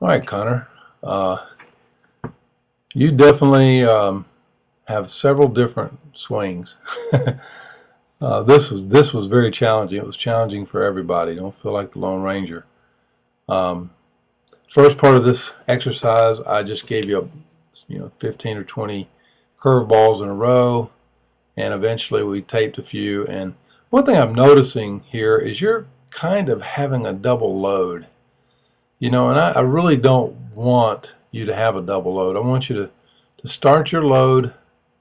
All right, Connor. You definitely have several different swings. This was very challenging. It was challenging for everybody. Don't feel like the Lone Ranger. Um, First part of this exercise, I just gave you 15 or 20 curveballs in a row, and eventually we taped a few. And one thing I'm noticing here is you're kind of having a double load. And I really don't want you to have a double load. I want you to start your load,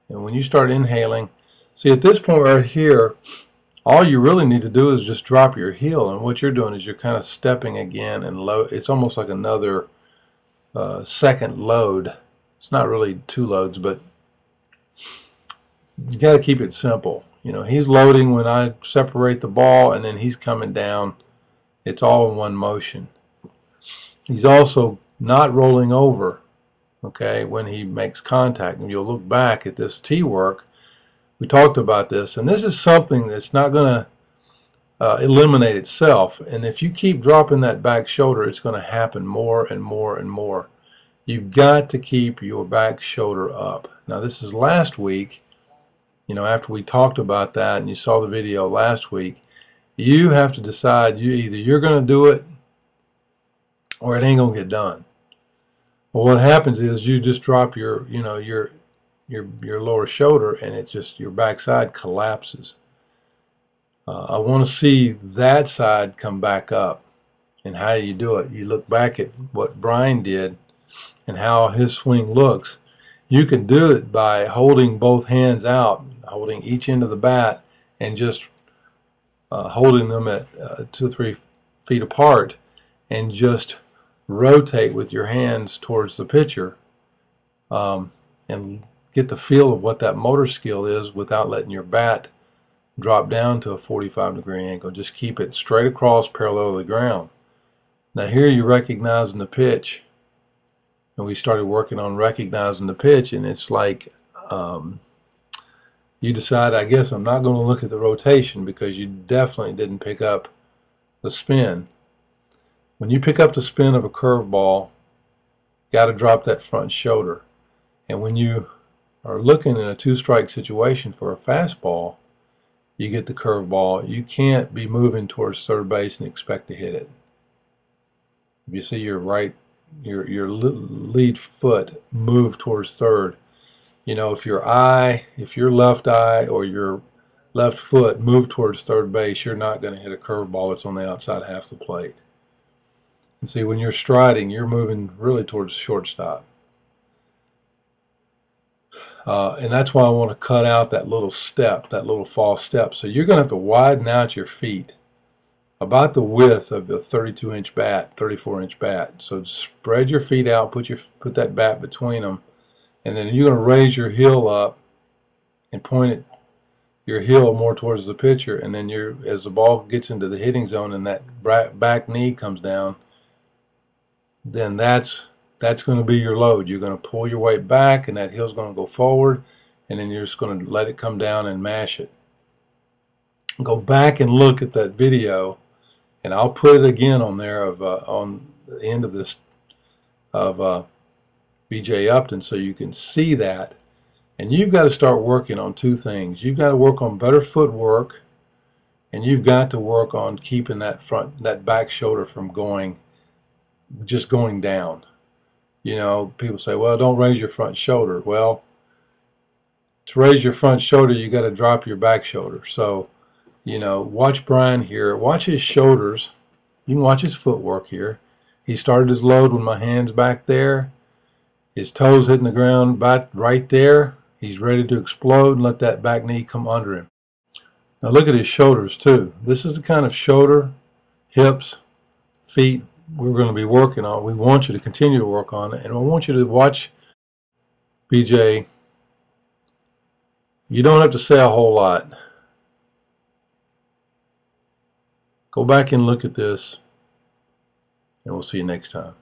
and when you start inhaling, see at this point right here, all you really need to do is just drop your heel, and what you're doing is you're kind of stepping again and load. It's almost like another second load. It's not really two loads, but you got to keep it simple. He's loading when I separate the ball, and then he's coming down. It's all in one motion. He's also not rolling over, okay, when he makes contact. And you'll look back at this tee work. We talked about this, and this is something that's not going to eliminate itself. And if you keep dropping that back shoulder, it's going to happen more and more and more. You've got to keep your back shoulder up. Now, this is last week. After we talked about that and you saw the video last week, you have to decide either you're going to do it or it ain't gonna get done. Well, what happens is you just drop your lower shoulder, and it just, your backside collapses. I want to see that side come back up. And how you do it, you look back at what Brian did and how his swing looks. You can do it by holding both hands out, holding each end of the bat, and just holding them at 2 or 3 feet apart, and just rotate with your hands towards the pitcher, and get the feel of what that motor skill is without letting your bat drop down to a 45-degree angle. Just keep it straight across, parallel to the ground. Now here you're recognizing the pitch, and we started working on recognizing the pitch, and it's like you decide, I guess I'm not going to look at the rotation because you definitely didn't pick up the spin. When you pick up the spin of a curveball, got to drop that front shoulder. And when you are looking in a two-strike situation for a fastball, you get the curveball. You can't be moving towards third base and expect to hit it. If you see your lead foot move towards third, if your left eye or your left foot move towards third base, you're not going to hit a curveball that's on the outside half the plate. And see, when you're striding, you're moving really towards shortstop. And that's why I want to cut out that little step, that little false step. So you're going to have to widen out your feet about the width of the 32-inch bat, 34-inch bat. So spread your feet out, put that bat between them, and then you're going to raise your heel up and point your heel more towards the pitcher. And then as the ball gets into the hitting zone and that back knee comes down, then that's going to be your load. You're going to pull your weight back, and that heel's going to go forward, and then you're just going to let it come down and mash it. Go back and look at that video, and I'll put it again on there on the end of this of B.J. Upton, so you can see that. And you've got to start working on two things. You've got to work on better footwork, and you've got to work on keeping that back shoulder from just going down. People say, well, don't raise your front shoulder. Well, to raise your front shoulder, you got to drop your back shoulder. So, watch Brian here. Watch his shoulders. You can watch his footwork here. He started his load with my hands back there. His toes hitting the ground about right there. He's ready to explode and let that back knee come under him. Now look at his shoulders too. This is the kind of shoulder, hips, feet we're going to be working on. We want you to continue to work on it, and I want you to watch BJ. You don't have to say a whole lot. Go back and look at this, and we'll see you next time.